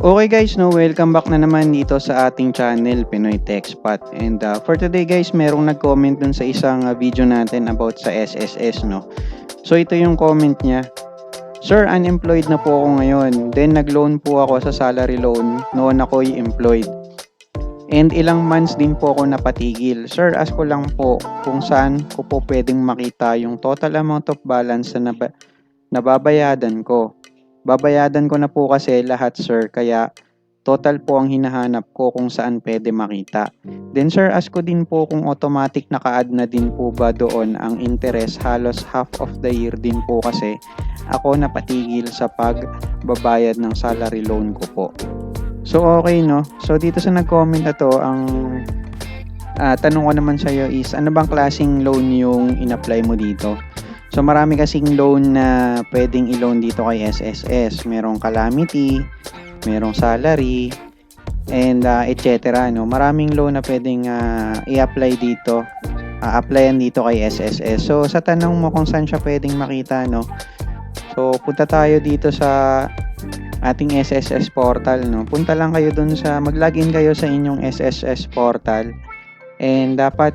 Okay guys, no, welcome back na naman dito sa ating channel, Pinoy Tech Spot. And for today guys, merong nag-comment dun sa isang video natin about sa SSS, no. So ito yung comment niya. Sir, unemployed na po ako ngayon. Then nag-loan po ako sa salary loan noon ako'y employed. And ilang months din po ako napatigil. Sir, ask ko lang po kung saan ko po pwedeng makita yung total amount of balance na nababayadan ko. Babayadan ko na po kasi lahat sir, kaya total po ang hinahanap ko kung saan pwede makita. Then sir, ask ko din po kung automatic naka-add na din po ba doon ang interest, halos half of the year din po kasi ako napatigil sa pagbabayad ng salary loan ko po. So okay no, so dito sa nag-comment na to, ang tanong ko naman sa iyo is ano bang klaseng loan yung in-apply mo dito? So marami kasing loan na pwedeng i-loan dito kay SSS. Merong calamity, merong salary, and etc. No? Maraming loan na pwedeng i-apply dito. Applyan dito kay SSS. So sa tanong mo kung saan siya pwedeng makita, no? So punta tayo dito sa ating SSS portal, no? Punta lang kayo dun sa mag-login kayo sa inyong SSS portal. And dapat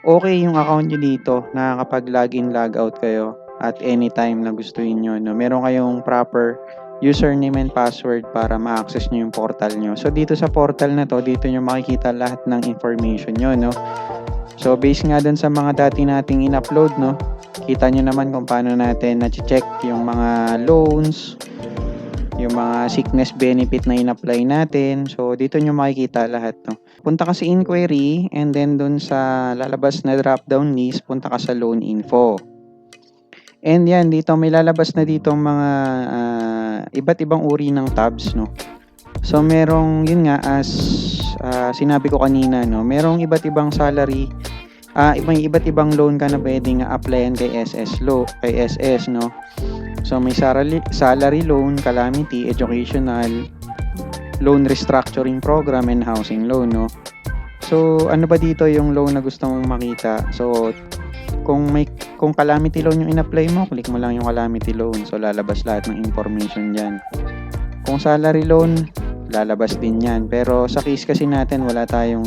okay yung account nyo dito, nakakapag-login, logout kayo at anytime na gusto niyo, no? Meron kayong proper username and password para ma-access nyo yung portal nyo. So, dito sa portal na to, dito nyo makikita lahat ng information nyo, no? So, based nga dun sa mga dati nating in-upload, no? Kita nyo naman kung paano natin na-check yung mga loans, yung mga sickness benefit na in-apply natin. So, dito nyo makikita lahat, no? Punta ka sa inquiry and then dun sa lalabas na drop-down list, punta ka sa loan info. And yan, dito may lalabas na dito mga iba't ibang uri ng tabs, no? So, merong, yun nga, as sinabi ko kanina, no? Merong iba't ibang salary, iba't ibang loan ka na pwedeng applyan kay SS, no? So, may salary loan, calamity, educational, loan restructuring program, and housing loan, no? So, ano ba dito yung loan na gusto mong makita? So, kung calamity loan yung in-apply mo, click mo lang yung calamity loan. So, lalabas lahat ng information dyan. Kung salary loan, lalabas din yan. Pero sa case kasi natin, wala tayong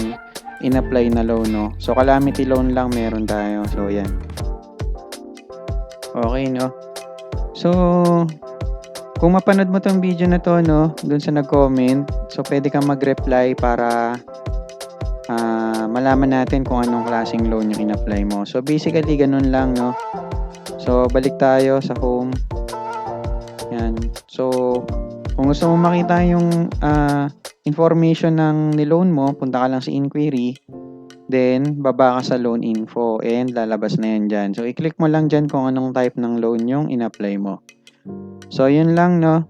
in-apply na loan, no? So, calamity loan lang meron tayo. So, yan. Okay, no? So, kung mapanood mo tong video na to, no, dun sa nag-comment, so pwede kang mag-reply para malaman natin kung anong klaseng loan yung in-apply mo. So basically, ganun lang, no. So balik tayo sa home. Yan. So kung gusto mo makita yung information ng niloan mo, punta ka lang sa inquiry. Then, baba ka sa loan info and lalabas na yan dyan. So i-click mo lang dyan kung anong type ng loan yung in-apply mo. So, yun lang, no?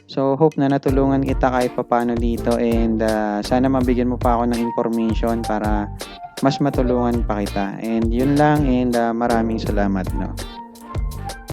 So, hope na natulungan kita kahit papano dito and sana mabigyan mo pa ako ng information para mas matulungan pa kita. And yun lang and maraming salamat, no?